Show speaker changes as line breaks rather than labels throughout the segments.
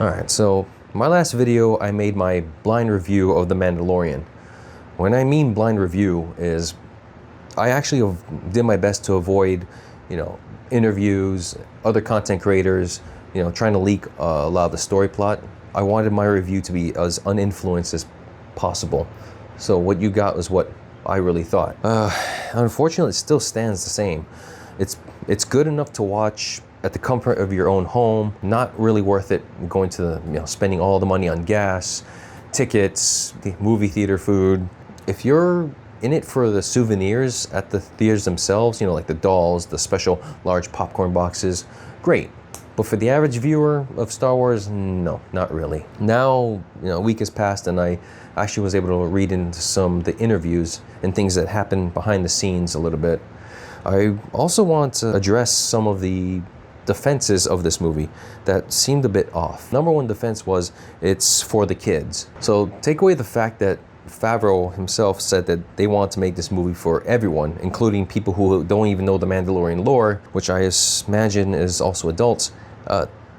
Alright, so my last video I made my blind review of The Mandalorian. When I mean blind review is I actually did my best to avoid, interviews, other content creators, trying to leak a lot of the story plot. I wanted my review to be as uninfluenced as possible. So what you got was what I really thought. Unfortunately, it still stands the same. It's good enough to watch at the comfort of your own home. Not really worth it going to spending all the money on gas, tickets, the movie theater food. If you're in it for the souvenirs at the theaters themselves, like the dolls, the special large popcorn boxes, great. But for the average viewer of Star Wars, no, not really. Now, a week has passed and I actually was able to read into some of the interviews and things that happen behind the scenes a little bit. I also want to address some of the defenses of this movie that seemed a bit off. Number one defense was it's for the kids. So take away the fact that Favreau himself said that they want to make this movie for everyone, including people who don't even know the Mandalorian lore, which I imagine is also adults.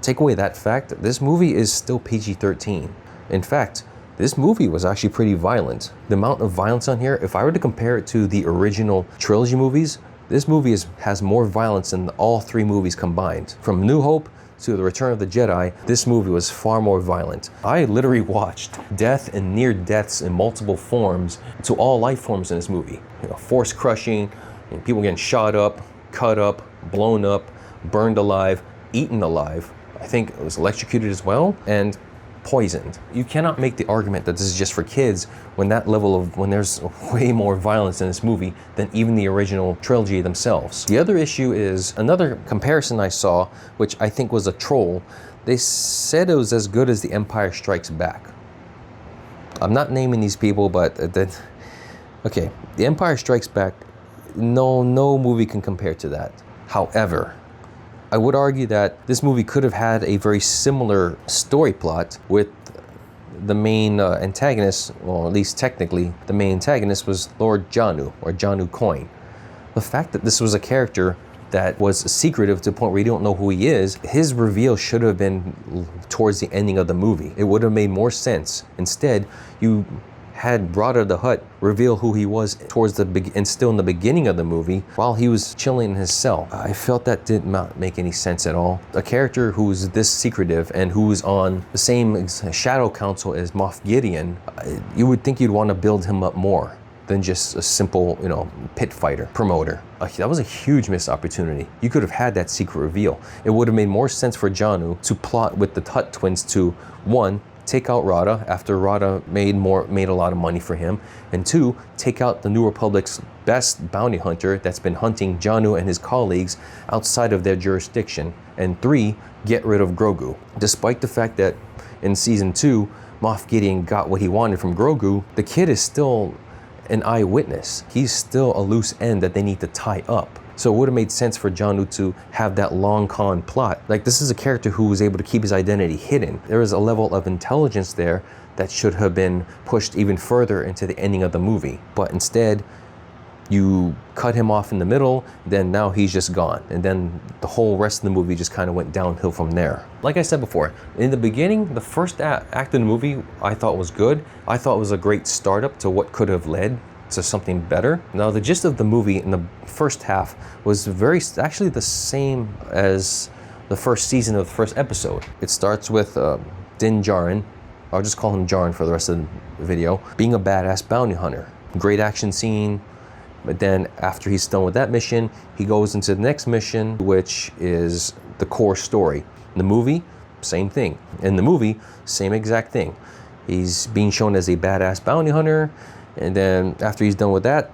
Take away that fact, this movie is still PG-13. In fact, this movie was actually pretty violent. The amount of violence on here, if I were to compare it to the original trilogy movies, this movie has more violence than all three movies combined. From New Hope to The Return of the Jedi, this movie was far more violent. I literally watched death and near deaths in multiple forms to all life forms in this movie. Force crushing, people getting shot up, cut up, blown up, burned alive, eaten alive. I think it was electrocuted as well, and poisoned. You cannot make the argument that this is just for kids when there's way more violence in this movie than even the original trilogy themselves. The other issue is another comparison I saw, which I think was a troll. They said it was as good as The Empire Strikes Back. I'm not naming these people, but okay, The Empire Strikes Back, no movie can compare to that. However, I would argue that this movie could have had a very similar story plot with the main antagonist, well, at least technically, the main antagonist was Lord Janu, or Janu Coin. The fact that this was a character that was secretive to the point where you don't know who he is, his reveal should have been towards the ending of the movie. It would have made more sense. Instead, you had Rada the Hutt reveal who he was and still in the beginning of the movie while he was chilling in his cell. I felt that did not make any sense at all. A character who's this secretive and who's on the same shadow council as Moff Gideon, you would think you'd want to build him up more than just a simple, pit fighter, promoter. That was a huge missed opportunity. You could have had that secret reveal. It would have made more sense for Janu to plot with the Hutt twins to, one, take out Rada after Rada made a lot of money for him, and two, take out the New Republic's best bounty hunter that's been hunting Janu and his colleagues outside of their jurisdiction, and three, get rid of Grogu. Despite the fact that in season 2, Moff Gideon got what he wanted from Grogu, the kid is still an eyewitness. He's still a loose end that they need to tie up. So it would have made sense for Janu to have that long con plot. Like, this is a character who was able to keep his identity hidden. There is a level of intelligence there that should have been pushed even further into the ending of the movie. But instead, you cut him off in the middle, then now he's just gone. And then the whole rest of the movie just kind of went downhill from there. Like I said before, in the beginning, the first act of the movie I thought was good. I thought it was a great startup to what could have led to something better. Now, the gist of the movie in the first half was actually the same as the first season of the first episode. It starts with Din Djarin, I'll just call him Djarin for the rest of the video, being a badass bounty hunter. Great action scene, but then after he's done with that mission, he goes into the next mission, which is the core story. In the movie, same thing. In the movie, same exact thing. He's being shown as a badass bounty hunter, and then after he's done with that,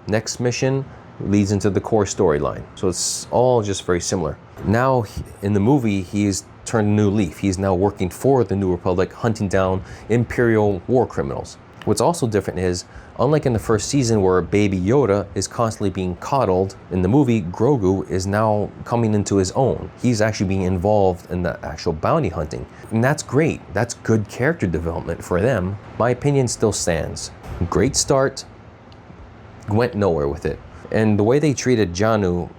next mission leads into the core storyline. So it's all just very similar. Now, in the movie, he's turned a new leaf. He's now working for the New Republic, hunting down Imperial war criminals. What's also different is, unlike in the first season where Baby Yoda is constantly being coddled, in the movie, Grogu is now coming into his own. He's actually being involved in the actual bounty hunting. And that's great. That's good character development for them. My opinion still stands. Great start, went nowhere with it. And the way they treated Janu,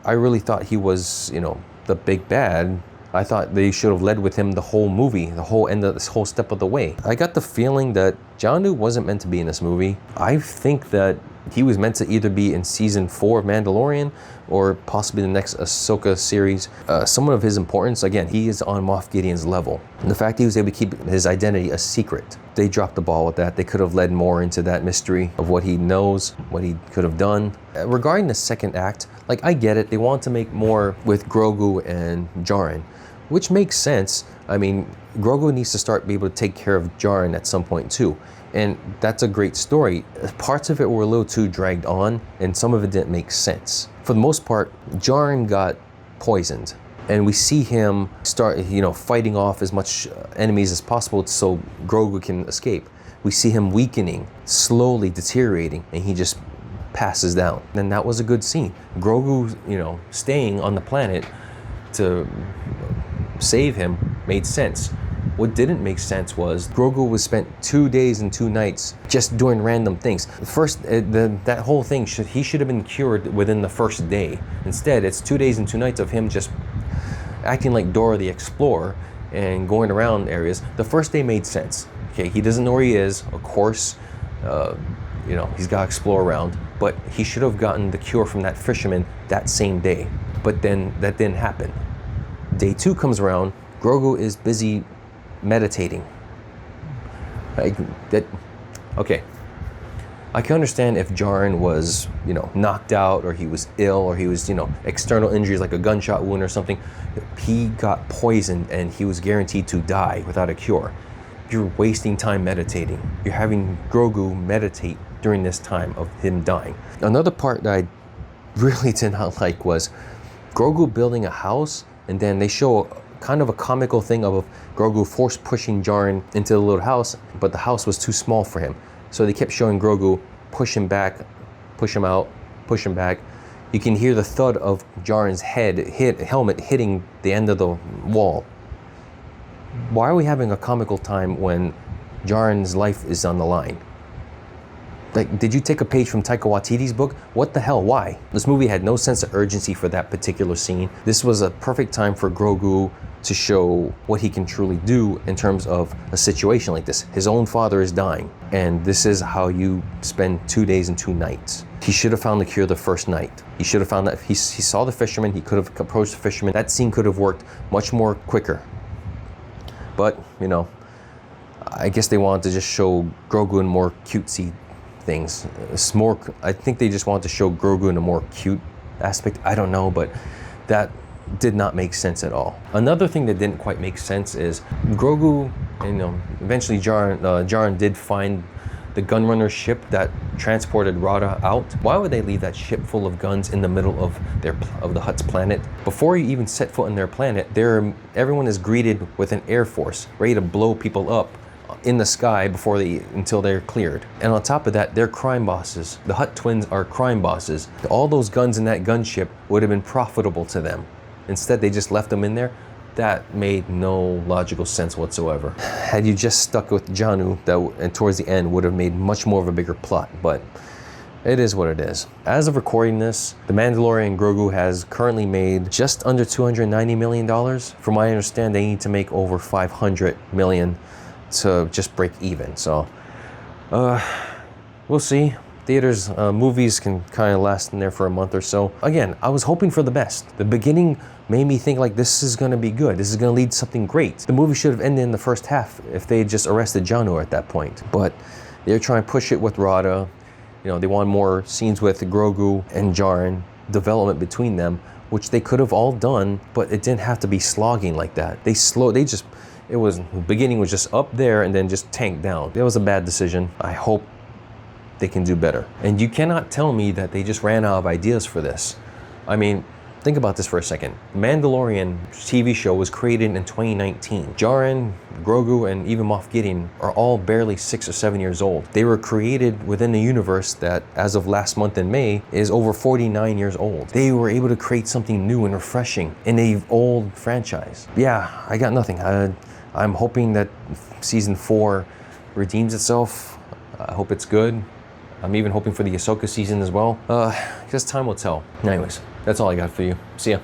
I really thought he was, the big bad. I thought they should have led with him the whole movie, the whole end of this whole step of the way. I got the feeling that John wasn't meant to be in this movie. I think that he was meant to either be in season 4 of Mandalorian or possibly the next Ahsoka series. Someone of his importance, again, he is on Moff Gideon's level. And the fact he was able to keep his identity a secret, they dropped the ball with that. They could have led more into that mystery of what he knows, what he could have done. Regarding the second act, like, I get it. They want to make more with Grogu and Djarin, which makes sense. I mean, Grogu needs to start being able to take care of Djarin at some point too. And that's a great story. Parts of it were a little too dragged on, and some of it didn't make sense. For the most part, Djarin got poisoned, and we see him start, fighting off as much enemies as possible so Grogu can escape. We see him weakening, slowly deteriorating, and he just passes down. And that was a good scene. Grogu, staying on the planet to save him made sense. What didn't make sense was Grogu was spent 2 days and 2 nights just doing random things. First, that whole thing, he should have been cured within the first day. Instead, it's 2 days and 2 nights of him just acting like Dora the Explorer and going around areas. The first day made sense. Okay, he doesn't know where he is, of course. He's got to explore around, but he should have gotten the cure from that fisherman that same day. But then that didn't happen. Day 2 comes around, Grogu is busy meditating. Okay. I can understand if Djarin was, knocked out, or he was ill, or he was, external injuries like a gunshot wound or something. He got poisoned and he was guaranteed to die without a cure. You're wasting time meditating. You're having Grogu meditate during this time of him dying. Another part that I really did not like was Grogu building a house, and then they show kind of a comical thing of Grogu force pushing Djarin into the little house, but the house was too small for him. So they kept showing Grogu push him back, push him out, push him back. You can hear the thud of Djarin's helmet hitting the end of the wall. Why are we having a comical time when Djarin's life is on the line? Like, did you take a page from Taika Waititi's book? What the hell, why? This movie had no sense of urgency for that particular scene. This was a perfect time for Grogu to show what he can truly do in terms of a situation like this. His own father is dying, and this is how you spend 2 days and 2 nights. He should have found the cure the first night. He should have found that, he saw the fisherman, he could have approached the fisherman. That scene could have worked much more quicker. But, I guess they wanted to just show Grogu in more cutesy things. It's more, I think they just wanted to show Grogu in a more cute aspect. I don't know, but that did not make sense at all. Another thing that didn't quite make sense is Grogu, eventually Djarin did find the gunrunner ship that transported Rada out. Why would they leave that ship full of guns in the middle of the Hutt's planet? Before you even set foot on their planet, everyone is greeted with an air force ready to blow people up in the sky until they're cleared. And on top of that, they're crime bosses. The Hutt twins are crime bosses. All those guns in that gunship would have been profitable to them. Instead, they just left them in there. That made no logical sense whatsoever. Had you just stuck with Janu, and towards the end would have made much more of a bigger plot, but it is what it is. As of recording this, The Mandalorian and Grogu has currently made just under $290 million. From what I understand, they need to make over $500 million to just break even. So, we'll see. Theaters, movies can kind of last in there for a month or so. Again, I was hoping for the best. The beginning made me think like this is going to be good. This is going to lead to something great. The movie should have ended in the first half if they had just arrested Janu at that point. But they're trying to push it with Rada. They want more scenes with Grogu and Djarin, development between them, which they could have all done, but it didn't have to be slogging like that. The beginning was just up there and then just tanked down. It was a bad decision. I hope they can do better. And you cannot tell me that they just ran out of ideas for this. I mean, think about this for a second. Mandalorian TV show was created in 2019. Djarin, Grogu, and even Moff Gideon are all barely 6 or 7 years old. They were created within a universe that, as of last month in May, is over 49 years old. They were able to create something new and refreshing in an old franchise. Yeah, I got nothing. I'm hoping that season 4 redeems itself. I hope it's good. I'm even hoping for the Ahsoka season as well. Because time will tell. Anyways, that's all I got for you. See ya.